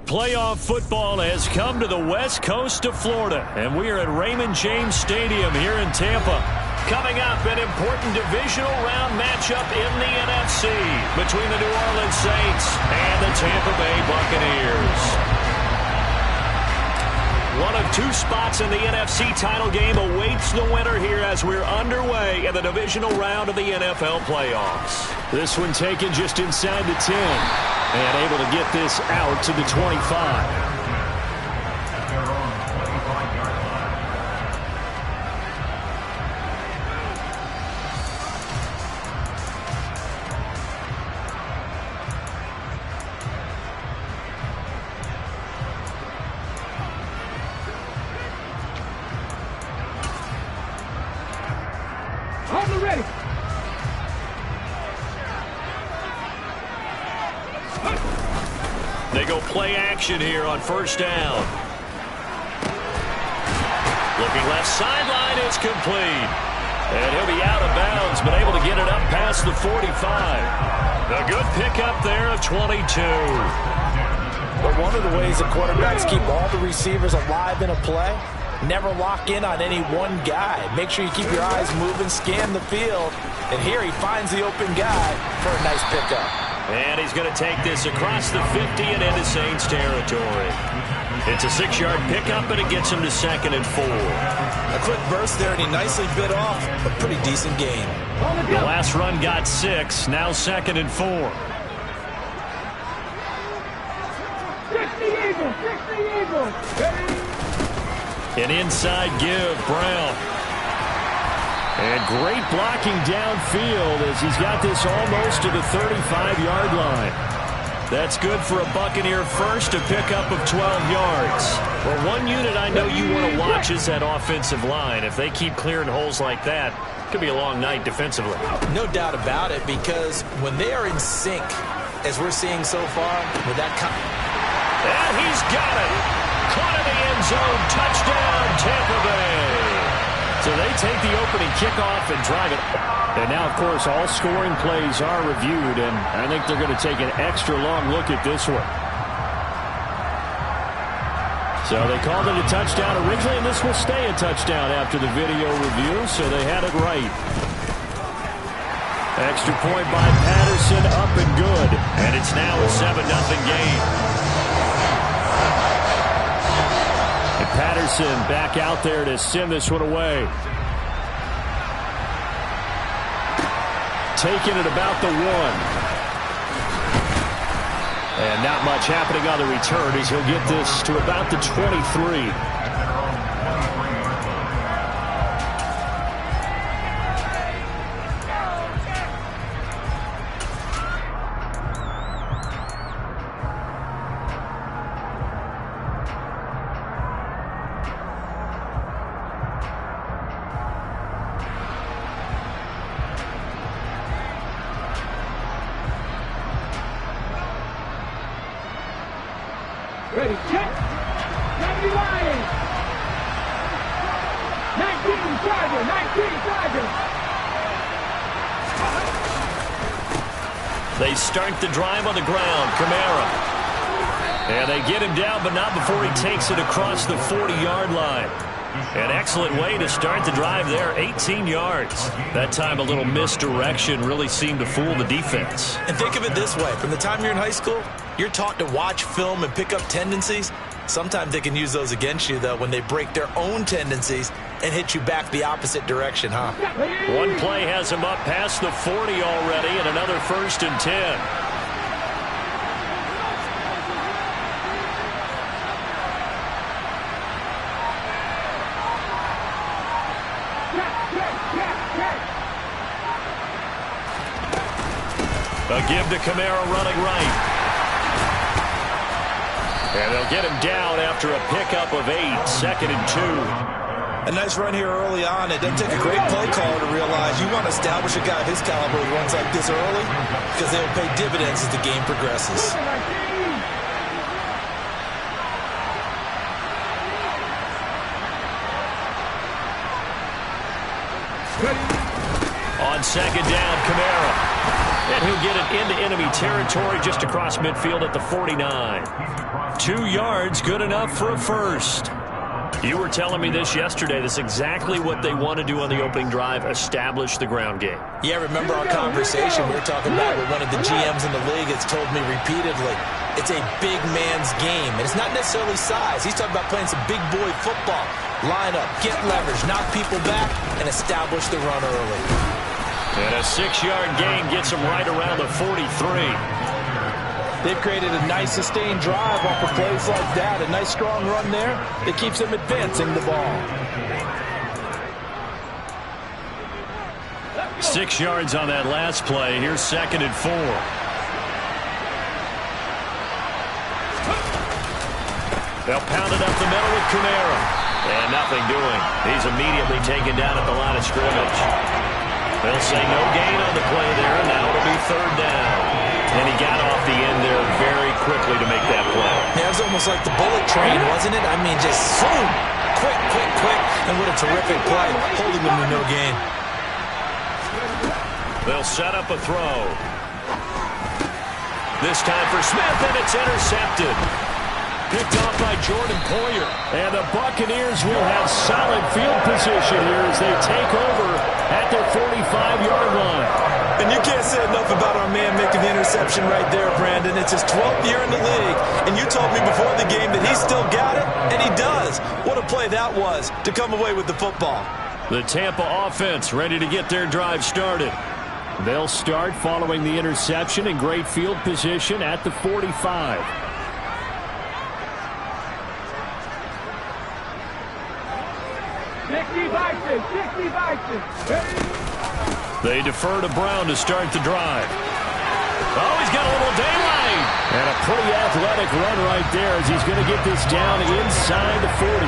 Playoff football has come to the west coast of Florida, and we are at Raymond James Stadium here in Tampa. Coming up, an important divisional round matchup in the NFC between the New Orleans Saints and the Tampa Bay Buccaneers. One of two spots in the NFC title game awaits the winner here as we're underway in the divisional round of the NFL playoffs. This one taken just inside the 10 and able to get this out to the 25. They go play action here on first down. Looking left sideline, it's complete. And he'll be out of bounds, but able to get it up past the 45. A good pickup there of 22. But one of the ways that quarterbacks keep all the receivers alive in a play, never lock in on any one guy. Make sure you keep your eyes moving, scan the field. And here he finds the open guy for a nice pickup. And he's going to take this across the 50 and into Saints territory. It's a 6-yard pickup, and it gets him to 2nd and 4. A quick burst there, and he nicely bit off a pretty decent gain. The last run got 6, now 2nd and 4. 60 Eagles. An inside give, Brown. And great blocking downfield as he's got this almost to the 35-yard line. That's good for a Buccaneer first, a pickup of 12 yards. Well, one unit I know you want to watch is that offensive line. If they keep clearing holes like that, it could be a long night defensively. No doubt about it, because when they are in sync, as we're seeing so far, with that and he's got it. Caught in the end zone. Touchdown, Tampa Bay. So they take the opening kickoff and drive it. And now, of course, all scoring plays are reviewed, and I think they're going to take an extra long look at this one. So they called it a touchdown originally, and this will stay a touchdown after the video review, so they had it right. Extra point by Patterson, up and good. And it's now a 7-0 game. And Patterson back out there to send this one away. Taking it about the 1. And not much happening on the return as he'll get this to about the 23. Ready, check. 70 Lions. 19 Chargers. 19 Chargers. They start the drive on the ground. Kamara. And they get him down, but not before he takes it across the 40-yard line. An excellent way to start the drive there, 18 yards. That time a little misdirection really seemed to fool the defense. And think of it this way. From the time you're in high school, you're taught to watch film and pick up tendencies. Sometimes they can use those against you, though, when they break their own tendencies and hit you back the opposite direction, huh? One play has him up past the 40 already, and another 1st and 10. A give to Kamara running right. And they'll get him down after a pickup of 8, 2nd and 2. A nice run here early on. It doesn't take a great play caller to realize you want to establish a guy of his caliber who runs like this early because they will pay dividends as the game progresses. On 2nd down, Kamara. And he'll get it into enemy territory just across midfield at the 49. 2 yards, good enough for a first. You were telling me this yesterday. This is exactly what they want to do on the opening drive, establish the ground game. Yeah, remember our conversation we were talking about with one of the GMs in the league that's told me repeatedly, it's a big man's game. And it's not necessarily size. He's talking about playing some big boy football. Line up, get leverage, knock people back, and establish the run early. And a 6-yard gain gets him right around the 43. They've created a nice sustained drive off of plays like that. A nice strong run there that keeps them advancing the ball. 6 yards on that last play. Here's 2nd and 4. They'll pound it up the middle with Kamara. And nothing doing. He's immediately taken down at the line of scrimmage. They'll say no gain on the play there, and now it'll be 3rd down. And he got off the end there very quickly to make that play. Yeah, it was almost like the bullet train, wasn't it? I mean, just boom, quick, quick, quick. And what a terrific play, holding them to no gain. They'll set up a throw. This time for Smith, and it's intercepted. Picked off by Jordan Poyer. And the Buccaneers will have solid field position here as they take over at their 45-yard line. And you can't say enough about our man making the interception right there, Brandon. It's his 12th year in the league, and you told me before the game that he still got it, and he does. What a play that was to come away with the football. The Tampa offense ready to get their drive started. They'll start following the interception in great field position at the 45. They defer to Brown to start the drive. Oh, he's got a little daylight. And a pretty athletic run right there as he's going to get this down inside the 40.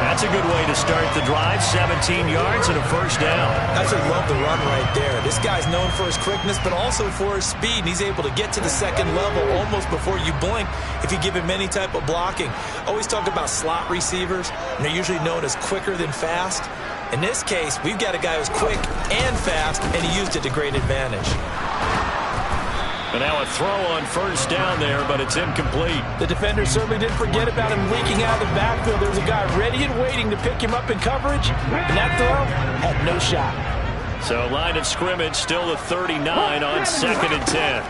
That's a good way to start the drive. 17 yards and a first down. I actually love the run right there. This guy's known for his quickness, but also for his speed. And he's able to get to the second level almost before you blink if you give him any type of blocking. Always talk about slot receivers, and they're usually known as quicker than fast. In this case, we've got a guy who's quick and fast, and he used it to great advantage. And now a throw on first down there, but it's incomplete. The defender certainly didn't forget about him leaking out of the backfield. There was a guy ready and waiting to pick him up in coverage, and that throw had no shot. So line of scrimmage still the 39 on 2nd and 10.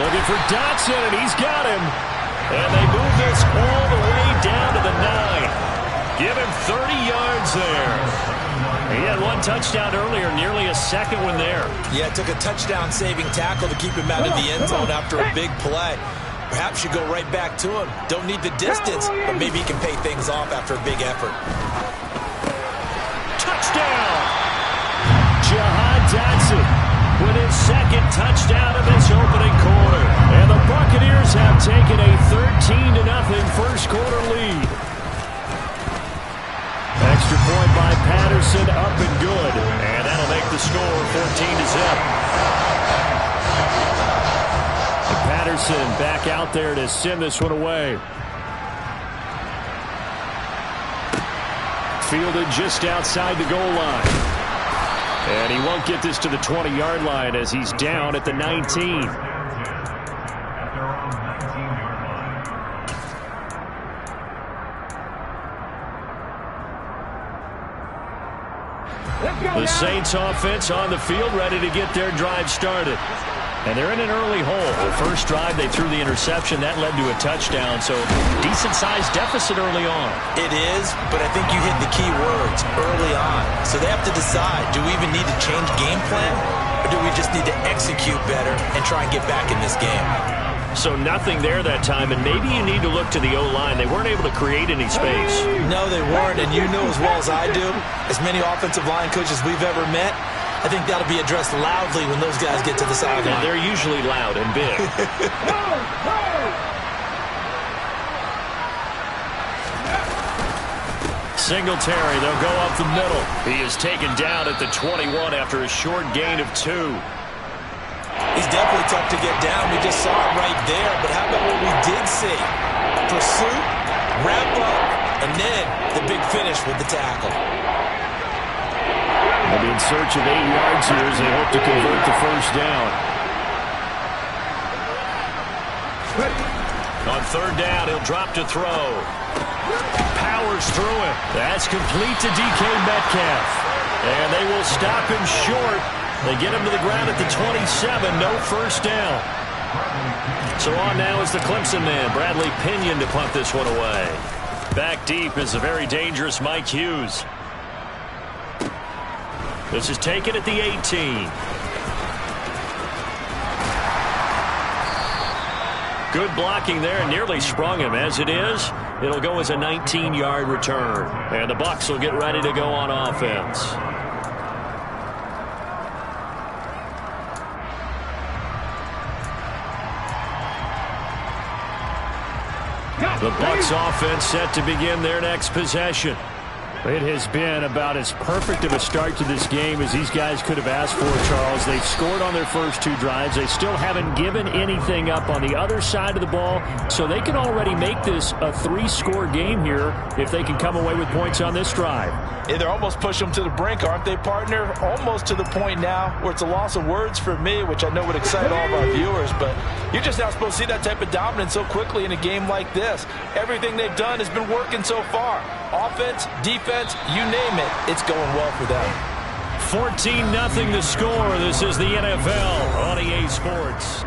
Looking for Dotson, and he's got him. And they move this all the way down to the 9. Give him 30 yards there. He had one touchdown earlier, nearly a second one there. Yeah, it took a touchdown-saving tackle to keep him out of the end zone after a big play. Perhaps you go right back to him. Don't need the distance, but maybe he can pay things off after a big effort. Touchdown! Jahan Dotson with his 2nd touchdown of this opening quarter. And the Buccaneers have taken a 13-0 first quarter lead. Extra point by Patterson, up and good. And that'll make the score 14-0. And Patterson back out there to send this one away. Fielded just outside the goal line. And he won't get this to the 20-yard line as he's down at the 19. The Saints offense on the field ready to get their drive started. And they're in an early hole. The first drive, they threw the interception. That led to a touchdown, so decent-sized deficit early on. It is, but I think you hit the key words, early on. So they have to decide, do we even need to change game plan, or do we just need to execute better and try and get back in this game? So nothing there that time, and maybe you need to look to the O-line. They weren't able to create any space. No, they weren't, and you know as well as I do, as many offensive line coaches we've ever met, I think that'll be addressed loudly when those guys get to the sideline. They're usually loud and big. Singletary, they'll go up the middle. He is taken down at the 21 after a short gain of 2. He's definitely tough to get down. We just saw it right there. But how about what we did see? Pursuit, wrap up, and then the big finish with the tackle. They'll be in search of 8 yards here as they hope to convert the first down. On third down, he'll drop to throw. Powers through it. That's complete to DK Metcalf. And they will stop him short. They get him to the ground at the 27. No first down. So on now is the Clemson man, Bradley Pinion, to punt this one away. Back deep is a very dangerous Mike Hughes. This is taken at the 18. Good blocking there, and nearly sprung him. As it is, it'll go as a 19-yard return. And the Bucs will get ready to go on offense. The Bucs offense set to begin their next possession. It has been about as perfect of a start to this game as these guys could have asked for, Charles. They've scored on their first 2 drives. They still haven't given anything up on the other side of the ball, so they can already make this a 3-score game here if they can come away with points on this drive. Yeah, they're almost pushing them to the brink, aren't they, partner? Almost to the point now where it's a loss of words for me, which I know would excite all of our viewers, but you're just not supposed to see that type of dominance so quickly in a game like this. Everything they've done has been working so far. Offense, defense, you name it, it's going well for them. 14-0 the score. This is the NFL on EA Sports.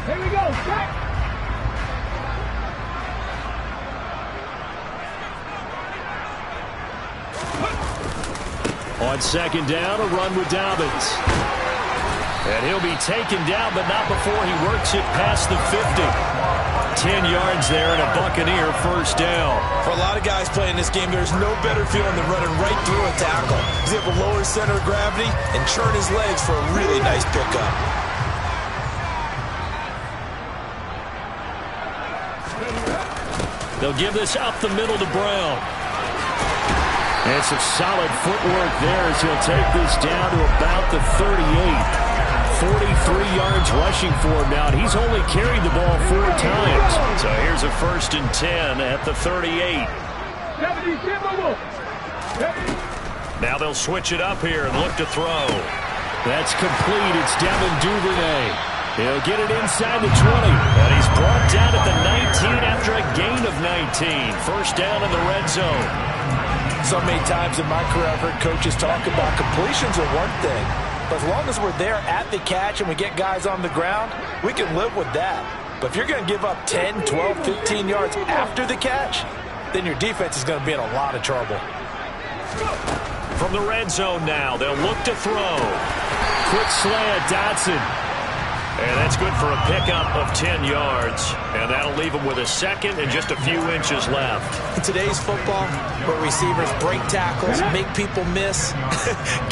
Here we go, set. On second down, a run with Dobbins. And he'll be taken down, but not before he works it past the 50. 10 yards there and a Buccaneer first down. For a lot of guys playing this game, there's no better feeling than running right through a tackle. He's able to lower his center of gravity and churn his legs for a really nice pickup. They'll give this up the middle to Brown. And some solid footwork there as he'll take this down to about the 38. 43 yards rushing for him now, and he's only carried the ball 4 times. So here's a 1st and 10 at the 38. Now they'll switch it up here and look to throw. That's complete. It's Devin Duvernay. He'll get it inside the 20. And he's brought down at the 19 after a gain of 19. First down in the red zone. So many times in my career I've heard coaches talk about completions are one thing. But as long as we're there at the catch and we get guys on the ground, we can live with that. But if you're going to give up 10, 12, 15 yards after the catch, then your defense is going to be in a lot of trouble. From the red zone now, they'll look to throw. Quick slant, Dotson. And that's good for a pickup of 10 yards. And that'll leave him with a second and just a few inches left. In today's football, where receivers break tackles, make people miss,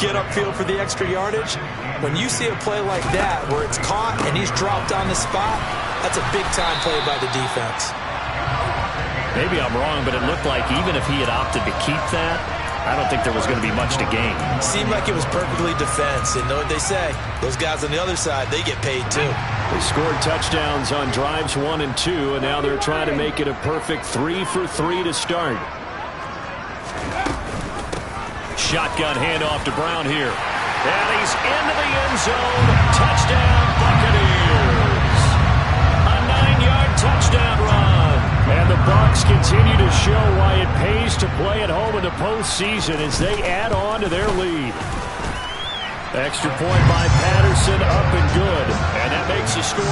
get upfield for the extra yardage, when you see a play like that where it's caught and he's dropped on the spot, that's a big-time play by the defense. Maybe I'm wrong, but it looked like even if he had opted to keep that, I don't think there was going to be much to gain. Seemed like it was perfectly defense. And know what they say? Those guys on the other side, they get paid too. They scored touchdowns on drives 1 and 2, and now they're trying to make it a perfect 3 for 3 to start. Shotgun handoff to Brown here. And he's into the end zone. Touchdown, Buccaneers. A 9-yard touchdown run. And the Bucs continue to show why it pays to play at home in the postseason as they add on to their lead. Extra point by Patterson, up and good. And that makes the score 21-0.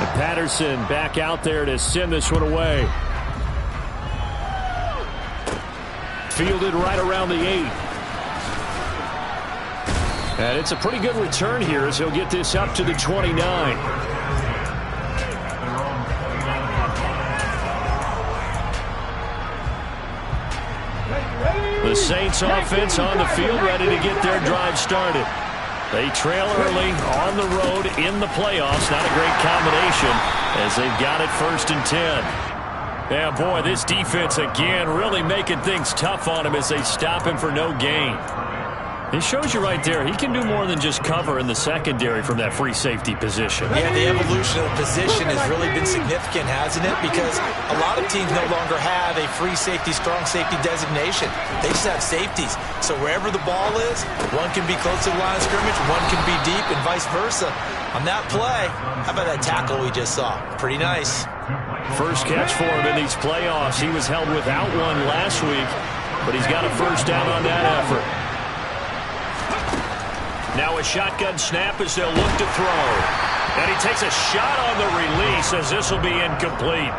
And Patterson back out there to send this one away. Fielded right around the 8. And it's a pretty good return here as he'll get this up to the 29. The Saints offense on the field, ready to get their drive started. They trail early on the road in the playoffs. Not a great combination as they've got it 1st and 10. Yeah, boy, this defense again really making things tough on him as they stop him for no gain. It shows you right there, he can do more than just cover in the secondary from that free safety position. Yeah, the evolution of the position has really been significant, hasn't it? Because a lot of teams no longer have a free safety, strong safety designation. They just have safeties. So wherever the ball is, one can be close to the line of scrimmage, one can be deep, and vice versa. On that play, how about that tackle we just saw? Pretty nice. First catch for him in these playoffs. He was held without one last week, but he's got a first down on that effort. Now a shotgun snap as they'll look to throw. And he takes a shot on the release as this will be incomplete.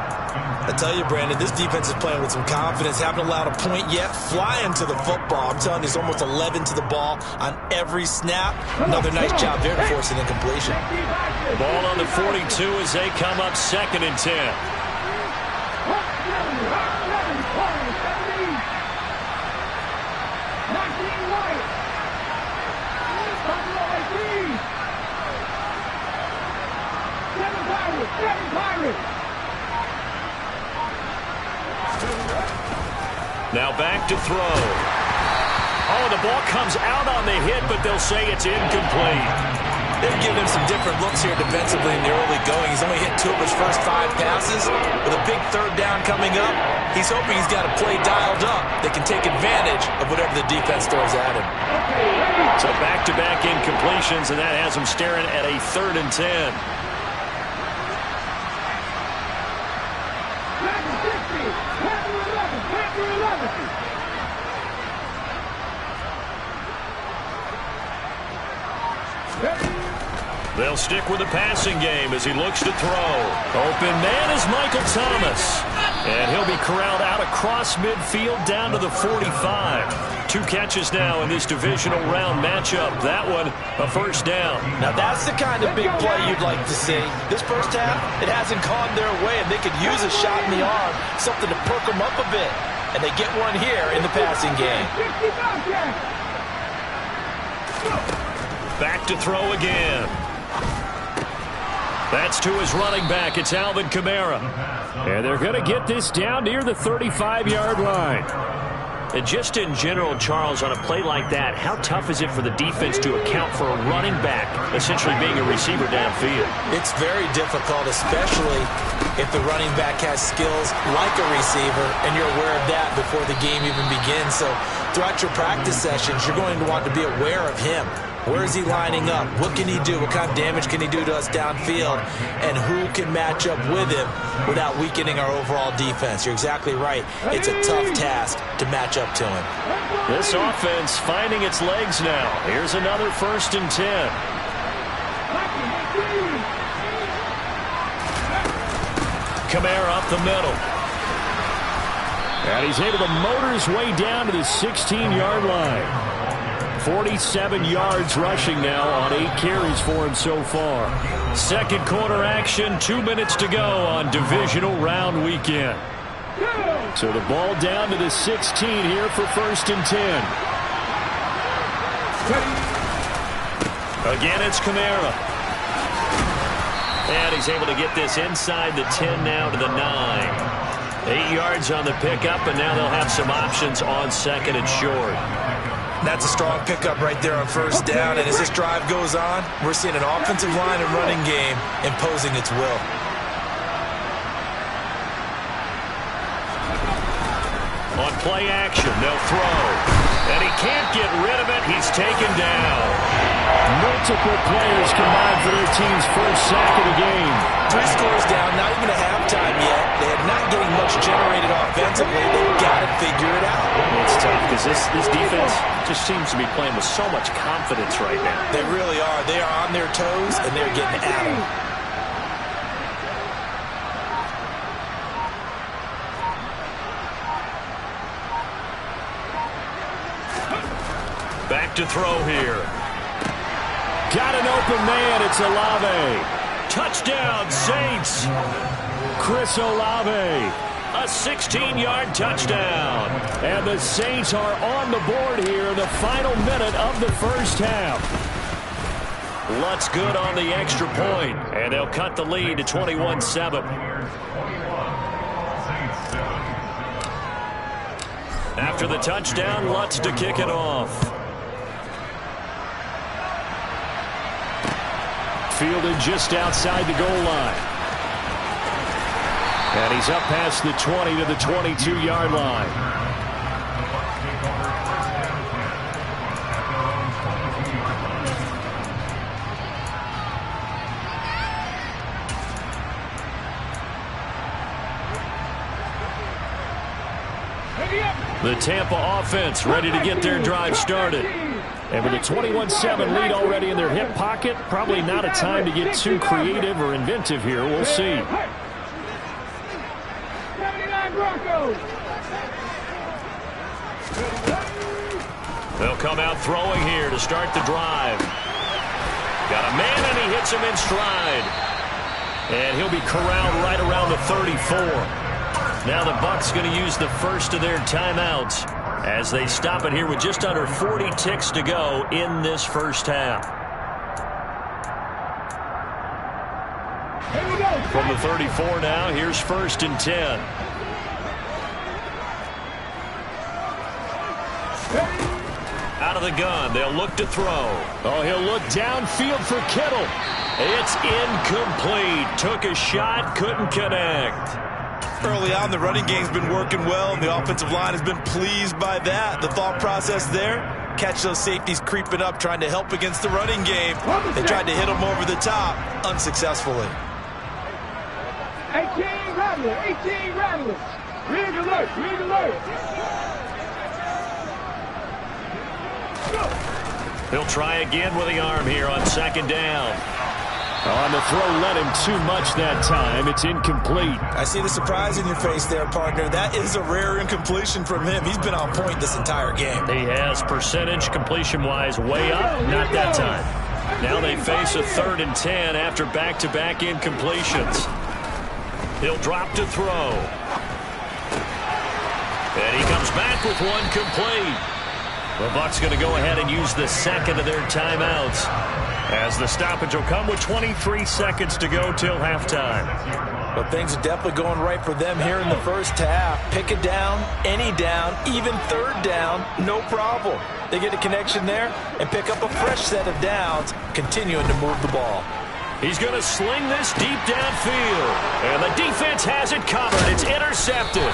I tell you, Brandon, this defense is playing with some confidence. Haven't allowed a point yet. Flying to the football. I'm telling you, it's almost 11 to the ball on every snap. Another nice job there to force an incompletion. Ball on the 42 as they come up 2nd and 10. Now back to throw. Oh, the ball comes out on the hit, but they'll say it's incomplete. They've given him some different looks here defensively in the early going. He's only hit 2 of his first 5 passes. With a big 3rd down coming up, he's hoping he's got a play dialed up that can take advantage of whatever the defense throws at him. So back-to-back incompletions, and that has him staring at a 3rd and 10. They'll stick with the passing game as he looks to throw. Open man is Michael Thomas. And he'll be corralled out across midfield down to the 45. 2 catches now in this divisional round matchup. That one, a first down. Now that's the kind of big play you'd like to see. This first half, it hasn't gone their way, and they could use a shot in the arm, something to perk them up a bit. And they get one here in the passing game. Back to throw again. That's to his running back. It's Alvin Kamara. And they're going to get this down near the 35-yard line. And just in general, Charles, on a play like that, how tough is it for the defense to account for a running back essentially being a receiver downfield? It's very difficult, especially if the running back has skills like a receiver, and you're aware of that before the game even begins. So throughout your practice sessions, you're going to want to be aware of him. Where is he lining up? What can he do? What kind of damage can he do to us downfield? And who can match up with him without weakening our overall defense? You're exactly right. It's a tough task to match up to him. This offense finding its legs now. Here's another 1st and 10. Kamara up the middle. And he's able to motor his way down to the 16-yard line. 47 yards rushing now on 8 carries for him so far. Second quarter action, 2 minutes to go on divisional round weekend. So the ball down to the 16 here for 1st and 10. Again, it's Kamara. And he's able to get this inside the 10 now to the 9. 8 yards on the pickup, and now they'll have some options on 2nd and short. That's a strong pickup right there on 1st down, and as this drive goes on, we're seeing an offensive line and running game imposing its will. On play action, they'll throw. And he can't get rid of it. He's taken down. Multiple players combined for their team's first sack of the game. 3 scores down, not even at halftime yet. They are not getting much generated offensively. They've got to figure it out. It's tough because this defense just seems to be playing with so much confidence right now. They really are. They are on their toes, and they're getting at them. Back to throw here. Got an open man. It's Olave. Touchdown, Saints. Chris Olave. A 16-yard touchdown. And the Saints are on the board here in the final minute of the first half. Lutz good on the extra point, and they'll cut the lead to 21-7. After the touchdown, Lutz to kick it off. Fielded just outside the goal line. And he's up past the 20 to the 22-yard line. The Tampa offense ready to get their drive started. And with a 21-7 lead already in their hip pocket, probably not a time to get too creative or inventive here. We'll see. 79 Broncos. They'll come out throwing here to start the drive. Got a man, and he hits him in stride. And he'll be corralled right around the 34. Now the Bucs going to use the first of their timeouts as they stop it here with just under 40 ticks to go in this first half. Here we go. From the 34 now, here's 1st and 10. Out of the gun, they'll look to throw. Oh, he'll look downfield for Kittle. It's incomplete. Took a shot, couldn't connect. Early on, the running game's been working well, and the offensive line has been pleased by that. The thought process there, catch those safeties creeping up, trying to help against the running game. They tried to hit them over the top, unsuccessfully. 18 Rattler, 18 Rattler. Rig alert, rig alert. He'll try again with the arm here on 2nd down. On the throw, led him too much that time. It's incomplete. I see the surprise in your face there, partner. That is a rare incompletion from him. He's been on point this entire game. He has percentage completion-wise way up. Not that time. Now they face a 3rd and 10 after back-to-back incompletions. He'll drop to throw. And he comes back with one complete. The Bucs going to go ahead and use the second of their timeouts, as the stoppage will come with 23 seconds to go till halftime. But things are definitely going right for them here in the first half. Pick a down, any down, even 3rd down, no problem. They get a connection there and pick up a fresh set of downs, continuing to move the ball. He's going to sling this deep downfield. And the defense has it covered. It's intercepted.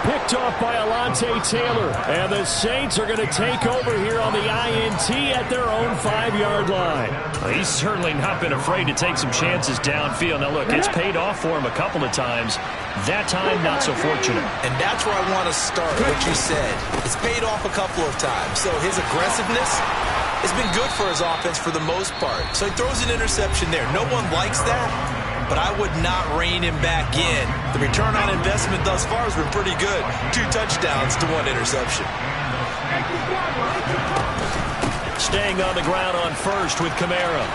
Picked off by Alontae Taylor. And the Saints are going to take over here on the INT at their own 5-yard line. Well, he's certainly not been afraid to take some chances downfield. Now, look, it's paid off for him a couple of times. That time, not so fortunate. And that's where I want to start, what you said. It's paid off a couple of times. So his aggressiveness has been good for his offense for the most part. So he throws an interception there. No one likes that, but I would not rein him back in. The return on investment thus far has been pretty good. 2 touchdowns to 1 interception. Staying on the ground on 1st with Kamara.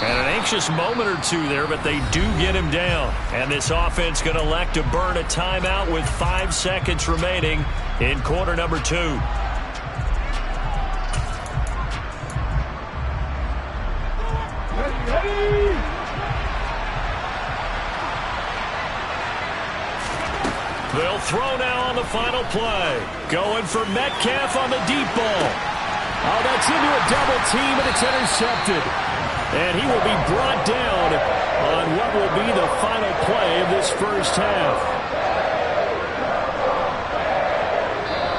And an anxious moment or two there, but they do get him down. And this offense going to elect to burn a timeout with 5 seconds remaining in quarter number 2. They'll throw now on the final play. Going for Metcalf on the deep ball. Oh, that's into a double team, and it's intercepted. And he will be brought down on what will be the final play of this first half.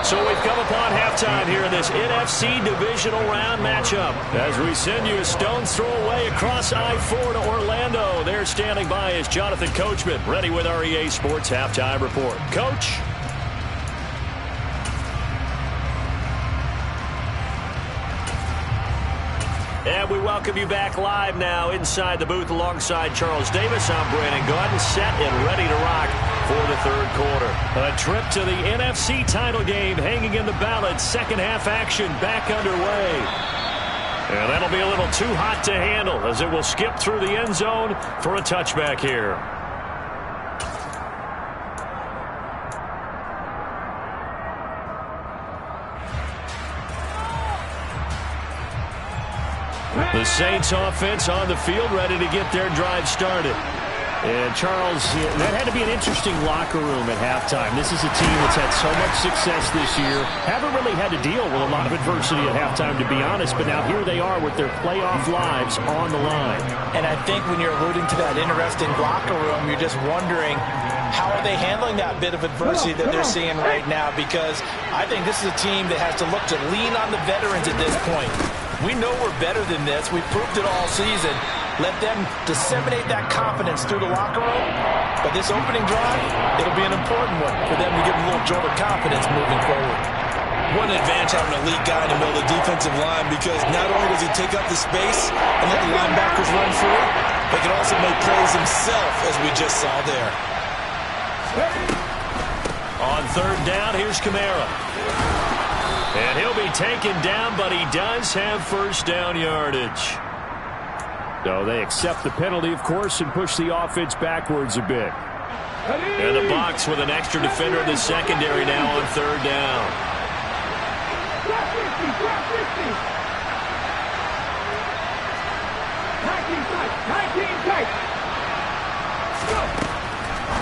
So we've come upon halftime here in this NFC Divisional Round matchup. As we send you a stone's throw away across I-4 to Orlando. There standing by is Jonathan Coachman, ready with our EA Sports Halftime Report. Coach? And we welcome you back live now inside the booth alongside Charles Davis. I'm Brandon Gordon, set and ready to rock for the 3rd quarter. A trip to the NFC title game hanging in the balance. Second half action back underway. And that'll be a little too hot to handle as it will skip through the end zone for a touchback here. The Saints offense on the field, ready to get their drive started. And Charles, that had to be an interesting locker room at halftime. This is a team that's had so much success this year. Haven't really had to deal with a lot of adversity at halftime, to be honest. But now here they are with their playoff lives on the line. And I think when you're alluding to that interesting locker room, you're just wondering, how are they handling that bit of adversity that they're seeing right now? Because I think this is a team that has to look to lean on the veterans at this point. We know we're better than this. We've proved it all season. Let them disseminate that confidence through the locker room. But this opening drive, it'll be an important one for them to give them a little jolt of confidence moving forward. What an advantage having an elite guy in the middle of the defensive line, because not only does he take up the space and let the linebackers run free, but he can also make plays himself, as we just saw there. On third down, here's Kamara. And he'll be taken down, but he does have first down yardage. So they accept the penalty, of course, and push the offense backwards a bit. And the box with an extra defender in the secondary now on third down.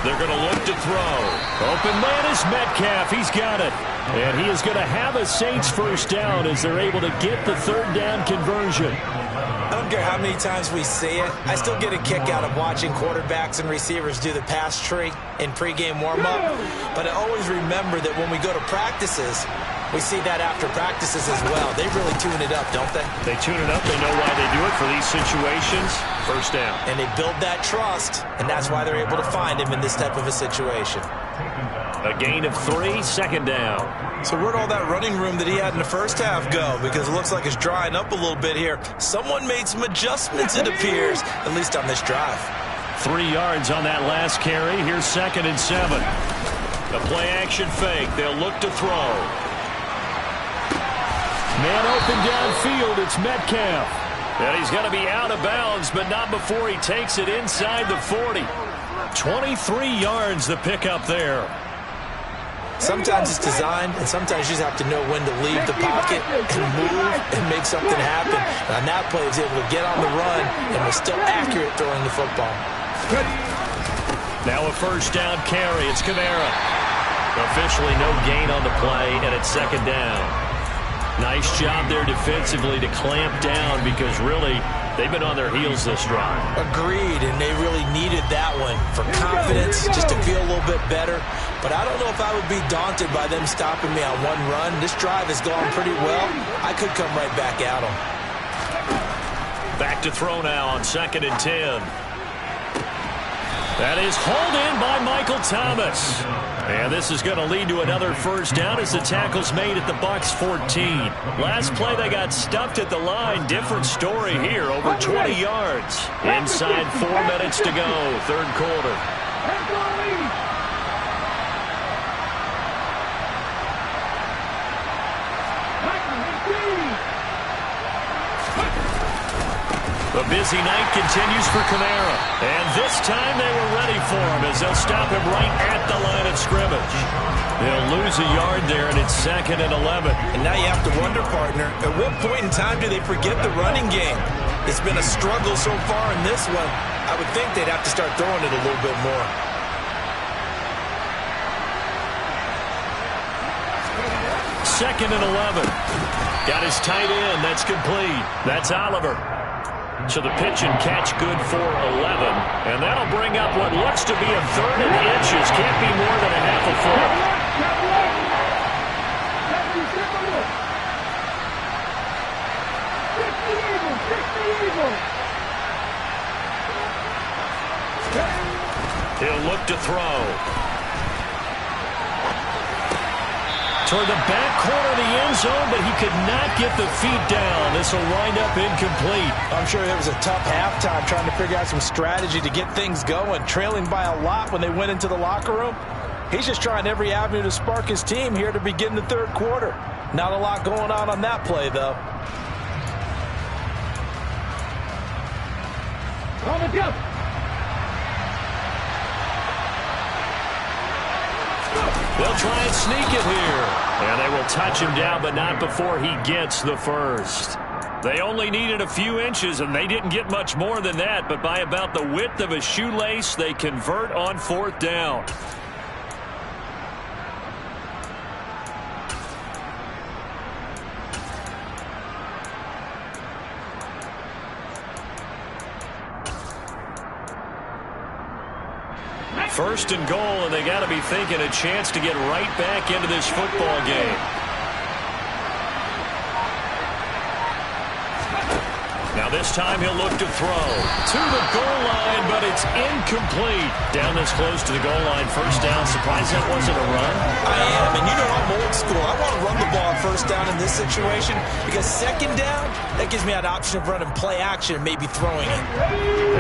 They're going to look to throw. Open man is Metcalf. He's got it. And he is going to have a Saints first down as they're able to get the third down conversion. I don't care how many times we see it. I still get a kick out of watching quarterbacks and receivers do the pass tree in pregame warm-up. But I always remember that when we go to practices, we see that after practices as well. They really tune it up, don't they? They tune it up. They know why they do it for these situations. First down. And they build that trust, and that's why they're able to find him in this type of a situation. A gain of 3, second down. So where'd all that running room that he had in the first half go? Because it looks like it's drying up a little bit here. Someone made some adjustments, it appears, at least on this drive. 3 yards on that last carry. Here's 2nd and 7. The play action fake. They'll look to throw. Man open downfield. It's Metcalf. And he's going to be out of bounds, but not before he takes it inside the 40. 23 yards the pickup there. Sometimes it's designed, and sometimes you just have to know when to leave the pocket and move and make something happen. And on that play, he was able to get on the run and was still accurate throwing the football. Now a first down carry. It's Kamara. Officially no gain on the play, and it's 2nd down. Nice job there defensively to clamp down, because really they've been on their heels this drive. Agreed, and they really needed that one for confidence, just to feel a little bit better. But I don't know if I would be daunted by them stopping me on one run. This drive has gone pretty well. I could come right back at them. Back to throw now on 2nd and 10. That is hauled in by Michael Thomas. And this is going to lead to another first down as the tackle's made at the Bucs 14. Last play they got stuffed at the line. Different story here, over 20 yards. Inside 4 minutes to go, third quarter. The busy night continues for Kamara. And this time they were ready for him as they'll stop him right at the line of scrimmage. They'll lose a yard there, and it's 2nd and 11. And now you have to wonder, partner, at what point in time do they forget the running game? It's been a struggle so far in this one. I would think they'd have to start throwing it a little bit more. Second and 11. Got his tight end. That's complete. That's Oliver. So the pitch and catch good for 11. And that'll bring up what looks to be a 3rd and inches. Can't be more than a half a foot. He'll look to throw. Toward the back corner of the end zone, but he could not get the feet down. This will wind up incomplete. I'm sure it was a tough halftime trying to figure out some strategy to get things going, trailing by a lot when they went into the locker room. He's just trying every avenue to spark his team here to begin the third quarter. Not a lot going on that play, though. On the jump. They'll try and sneak it here. And they will touch him down, but not before he gets the first. They only needed a few inches, and they didn't get much more than that. But by about the width of a shoelace, they convert on 4th down. First and goal, and they got to be thinking a chance to get right back into this football game. Now this time he'll look to throw to the goal line, but it's incomplete. Down this close to the goal line, first down. Surprised that wasn't a run? I am, and you know I'm old school. I want to run the ball on first down in this situation because second down, that gives me an option of running play action and maybe throwing it.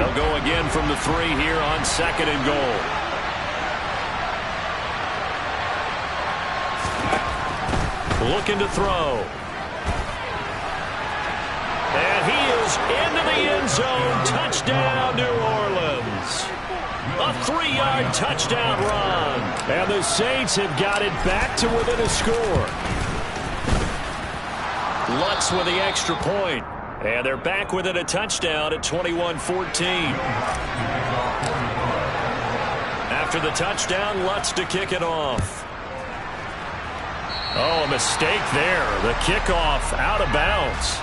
They'll go again from the 3 here on 2nd and goal. Looking to throw. And he is into the end zone. Touchdown, New Orleans. A 3-yard touchdown run. And the Saints have got it back to within a score. Lutz with the extra point. And they're back within a touchdown at 21-14. After the touchdown, Lutz to kick it off. Oh, a mistake there. The kickoff out of bounds.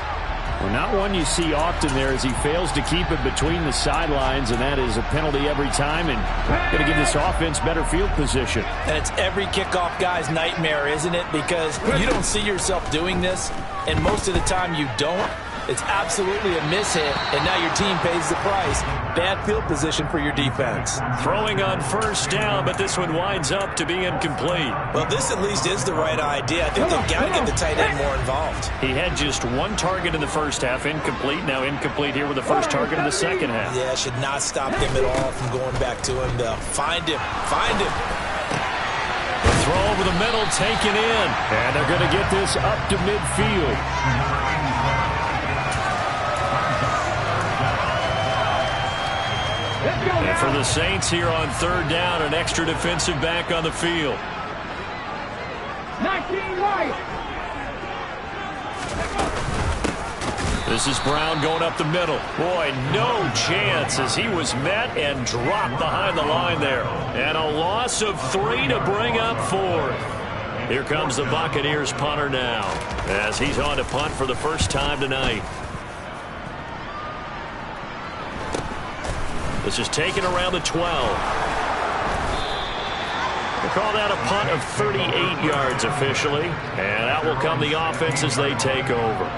Well, not one you see often there as he fails to keep it between the sidelines, and that is a penalty every time and going to give this offense better field position. And it's every kickoff guy's nightmare, isn't it? Because you don't see yourself doing this, and most of the time you don't. It's absolutely a mishit, and now your team pays the price. Bad field position for your defense. Throwing on first down, but this one winds up to be incomplete. Well, this at least is the right idea. I think they've got to get the tight end more involved. He had just 1 target in the first half, incomplete. Now incomplete here with the first target in the second half. Yeah, should not stop them at all from going back to him. Find him. Find him. The throw over the middle, taken in. And they're going to get this up to midfield. And for the Saints here on 3rd down, an extra defensive back on the field. 19 right. This is Brown going up the middle. Boy, no chance as he was met and dropped behind the line there. And a loss of 3 to bring up 4th. Here comes the Buccaneers punter now as he's on to punt for the first time tonight. This is taken around the 12. They call that a punt of 38 yards officially. And out will come the offense as they take over.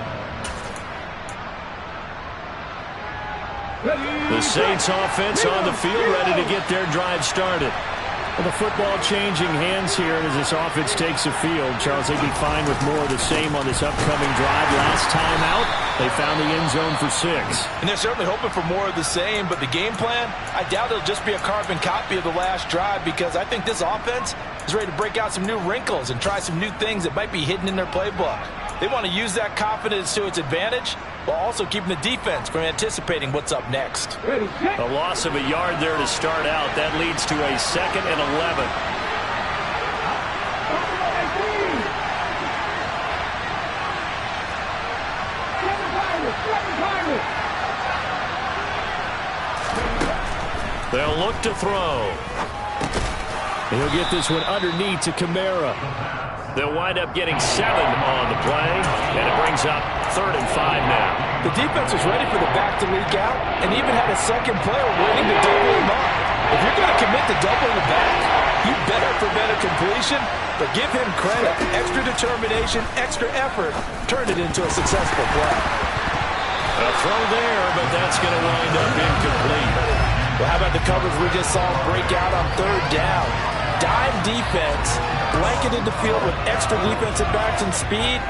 The Saints offense on the field ready to get their drive started. Well, the football changing hands here as this offense takes the field. Charles, they'd be fine with more of the same on this upcoming drive. Last time out, they found the end zone for 6. And they're certainly hoping for more of the same, but the game plan, I doubt it'll just be a carbon copy of the last drive because I think this offense is ready to break out some new wrinkles and try some new things that might be hidden in their playbook. They want to use that confidence to its advantage while also keeping the defense from anticipating what's up next. A loss of a yard there to start out. That leads to a 2nd and 11. They'll look to throw. He'll get this one underneath to Kamara. They'll wind up getting 7 on the play, and it brings up 3rd and 5 now. The defense was ready for the back to leak out and even had a second player waiting to double him up. If you're going to commit to doubling the back, you better prevent a completion, but give him credit. Extra determination, extra effort, turned it into a successful play. A throw there, but that's going to wind up incomplete. Well, how about the coverage we just saw break out on 3rd down? Dime defense, blanketed the field with extra defensive backs and speed,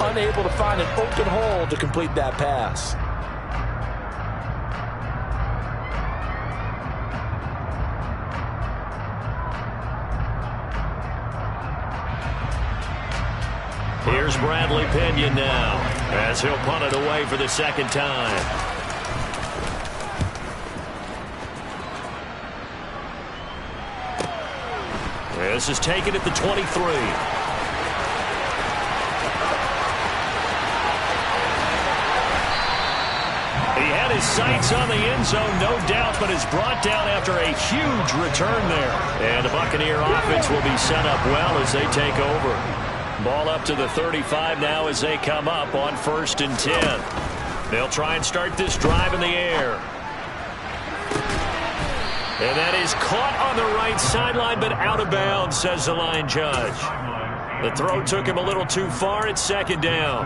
unable to find an open hole to complete that pass. Here's Bradley Pinion now as he'll punt it away for the 2nd time. This is taken at the 23. He had his sights on the end zone, no doubt, but is brought down after a huge return there. And the Buccaneer offense will be set up well as they take over. Ball up to the 35 now as they come up on 1st and 10. They'll try and start this drive in the air. And that is caught on the right sideline, but out of bounds, says the line judge. The throw took him a little too far. It's 2nd down.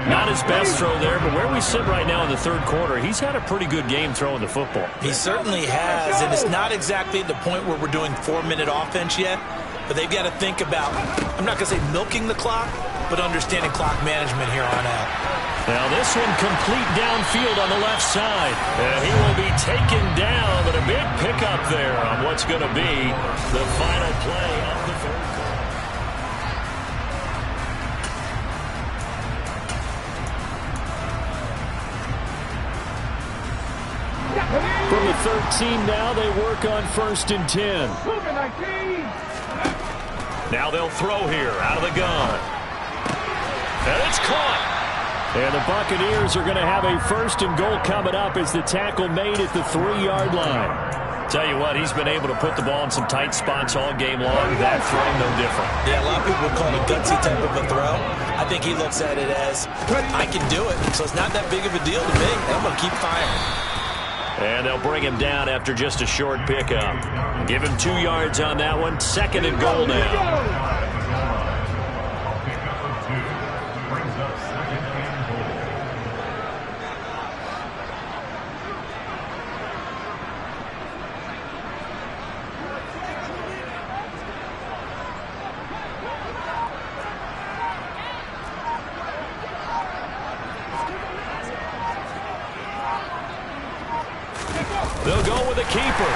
Not his best throw there, but where we sit right now in the 3rd quarter, he's had a pretty good game throwing the football. He certainly has, and it's not exactly the point where we're doing 4-minute offense yet, but they've got to think about, I'm not going to say milking the clock, but understanding clock management here on out. Now this one complete downfield on the left side. And he will be taken down, but a big pickup there on what's going to be the final play of the 3rd quarter. From the 13 now, they work on 1st and 10. Now they'll throw here out of the gun. And it's caught. And the Buccaneers are going to have a 1st and goal coming up as the tackle made at the 3-yard line. Tell you what, he's been able to put the ball in some tight spots all game long. That throw, no different. Yeah, a lot of people would call it a gutsy type of a throw. I think he looks at it as, I can do it, so it's not that big of a deal to me. I'm going to keep firing. And they'll bring him down after just a short pickup. Give him 2 yards on that one. 2nd and goal now. They'll go with a keeper.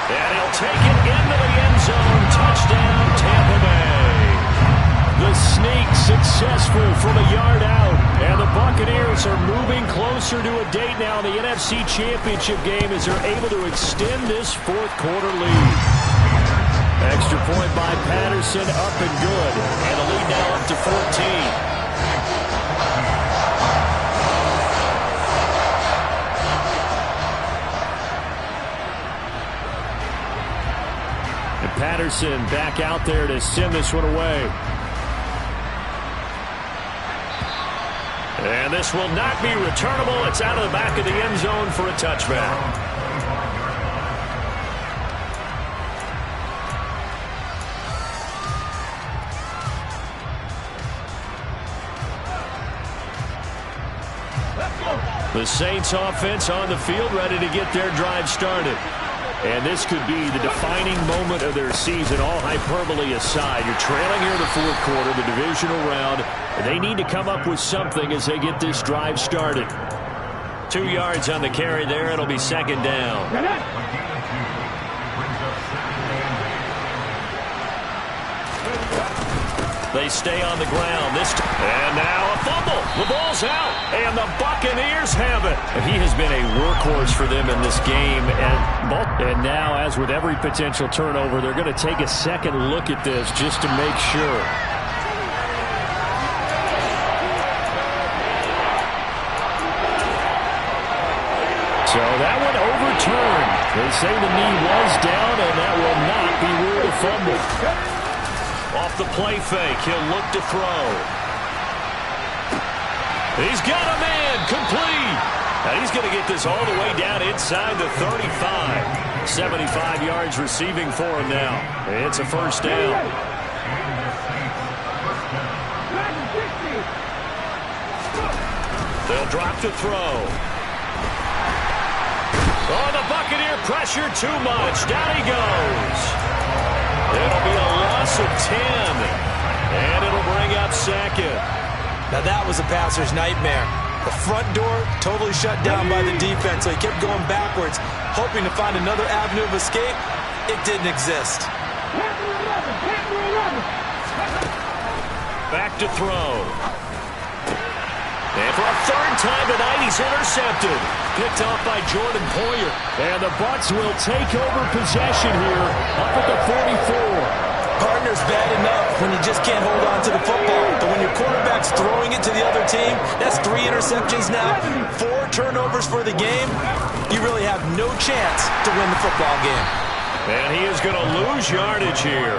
And he'll take it into the end zone. Touchdown, Tampa Bay. The sneak successful from a yard out. And the Buccaneers are moving closer to a date now in the NFC Championship game as they're able to extend this 4th quarter lead. Extra point by Patterson, up and good. And the lead now up to 14. Patterson back out there to send this one away. And this will not be returnable. It's out of the back of the end zone for a touchback. The Saints offense on the field, ready to get their drive started. And this could be the defining moment of their season, all hyperbole aside. You're trailing here in the 4th quarter, the divisional round, and they need to come up with something as they get this drive started. 2 yards on the carry there. It'll be 2nd down. They stay on the ground. And now a fumble. The ball's out. And the Buccaneers have it. He has been a workhorse for them in this game. And now, as with every potential turnover, they're going to take a second look at this just to make sure. So that one overturned. They say the knee was down, and that will not be ruled a fumble. Off the play fake, he'll look to throw. He's got a man, complete. And he's going to get this all the way down inside the 35. 75 yards receiving for him now. It's a 1st down. They'll drop to throw. Oh, the Buccaneer pressure too much. Down he goes. It'll be a loss of 10. And it'll bring up 2nd. Now that was a passer's nightmare. The front door totally shut down by the defense, so he kept going backwards, hoping to find another avenue of escape. It didn't exist. Back to throw. And for a 3rd time tonight, he's intercepted. Picked off by Jordan Poyer. And the Bucs will take over possession here up at the 44. Partner's bad enough when you just can't hold on to the football. But when your quarterback's throwing it to the other team, that's 3 interceptions now, 4 turnovers for the game. You really have no chance to win the football game. And he is going to lose yardage here.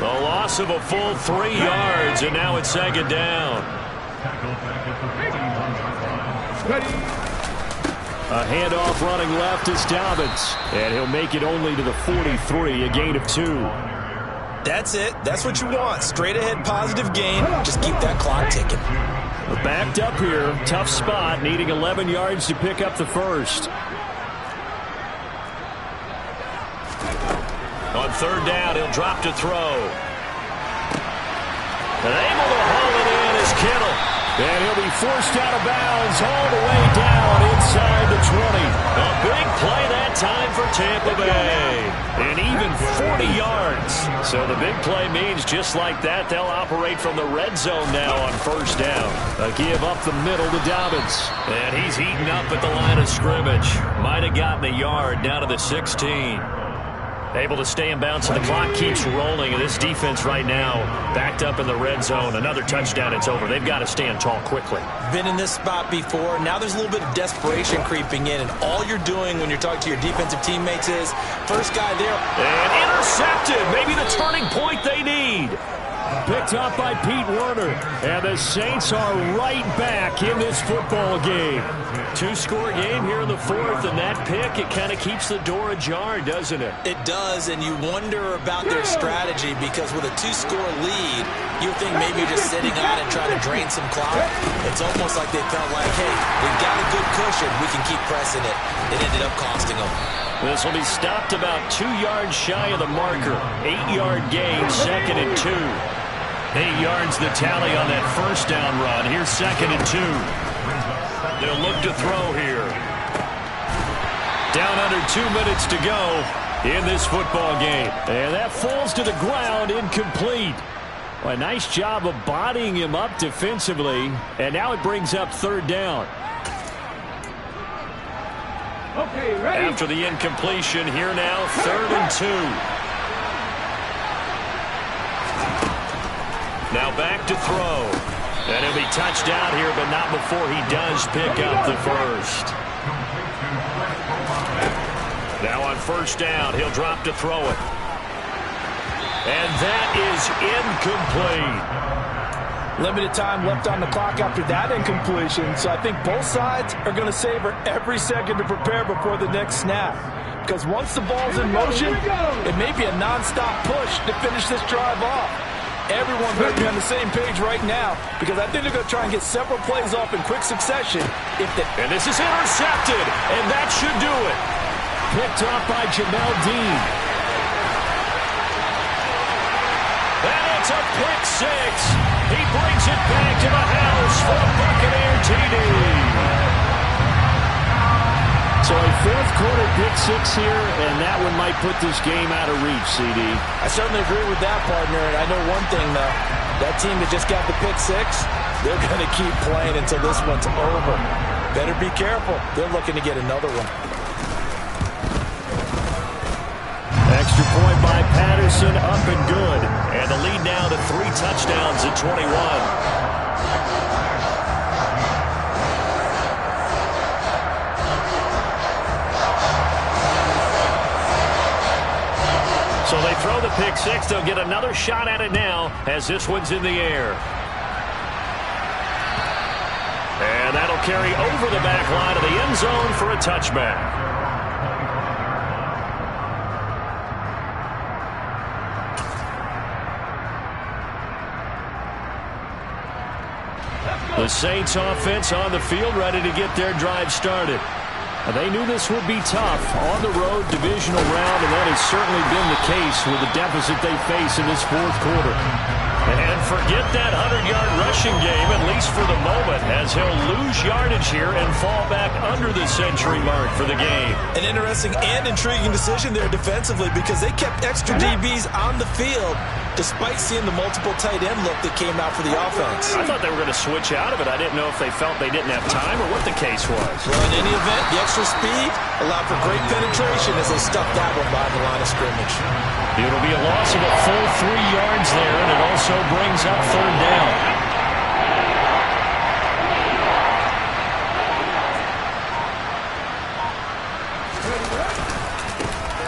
The loss of a full 3 yards, and now it's second down. A handoff running left is Dobbins, and he'll make it only to the 43, a gain of 2. That's it. That's what you want. Straight ahead positive gain. Just keep that clock ticking. Backed up here. Tough spot, needing 11 yards to pick up the first. On third down, he'll drop to throw. And able to haul it in is Kittle. And he'll be forced out of bounds all the way down inside the 20. A big play that time for Tampa Bay. And even 40 yards. So the big play means just like that, they'll operate from the red zone now on first down. A give up the middle to Dobbins. And he's eaten up at the line of scrimmage. Might have gotten a yard down to the 16. Able to stay in bounds, and the clock keeps rolling. And this defense right now backed up in the red zone. Another touchdown, it's over. They've got to stand tall quickly. Been in this spot before. Now there's a little bit of desperation creeping in. And all you're doing when you're talking to your defensive teammates is, first guy there. And intercepted. Maybe the turning point they need. Picked up by Pete Werner. And the Saints are right back in this football game. 2-score game here in the fourth, and that pick, it kind of keeps the door ajar, doesn't it? It does, and you wonder about their strategy because with a 2-score lead, you think maybe you're just sitting on and trying to drain some clock. It's almost like they felt like, hey, we've got a good cushion. We can keep pressing it. It ended up costing them. This will be stopped about 2 yards shy of the marker. 8-yard gain, 2nd and 2. 8 yards the tally on that first down run. Here's 2nd and 2. They'll look to throw here. Down under 2 minutes to go in this football game. And that falls to the ground, incomplete. Well, a nice job of bodying him up defensively. And now it brings up third down. Okay, ready? After the incompletion, here now, 3rd and 2. Now back to throw. And he'll be touched down here, but not before he does pick up the first. Now on first down, he'll drop to throw it. And that is incomplete. Limited time left on the clock after that incompletion, so I think both sides are going to savor every second to prepare before the next snap. Because once the ball's in motion, it may be a nonstop push to finish this drive off. Everyone better be on the same page right now because I think they're going to try and get several plays off in quick succession. And this is intercepted, and that should do it. Picked off by Jamel Dean. And it's a pick 6. He brings it back to the house for a Buccaneer TD. So a fourth-quarter pick 6 here, and that one might put this game out of reach, CD. I certainly agree with that, partner. And I know one thing, though. That team that just got the pick 6, they're going to keep playing until this one's over. Better be careful. They're looking to get another one. Extra point by Patterson, up and good. And the lead now to 3 touchdowns at 21. So they throw the pick 6. They'll get another shot at it now as this one's in the air. And that'll carry over the back line of the end zone for a touchback. The Saints offense on the field ready to get their drive started. They knew this would be tough on the road, divisional round, and that has certainly been the case with the deficit they face in this fourth quarter. And forget that 100-yard rushing game, at least for the moment, as he'll lose yardage here and fall back under the century mark for the game. An interesting and intriguing decision there defensively because they kept extra DBs on the field despite seeing the multiple tight end look that came out for the offense. I thought they were going to switch out of it. I didn't know if they felt they didn't have time or what the case was. Well, in any event, the extra speed allowed for great penetration as they stuffed that one behind the line of scrimmage. It'll be a loss of a full 3 yards there, and it also brings up third down.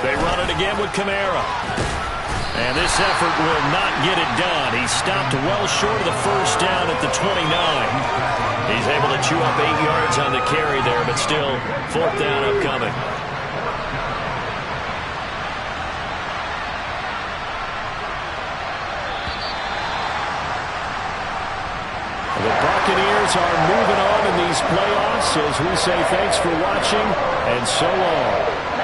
They run it again with Kamara. And this effort will not get it done. He stopped well short of the first down at the 29. He's able to chew up 8 yards on the carry there, but still, fourth down upcoming. The Buccaneers are moving on in these playoffs as we say thanks for watching and so long.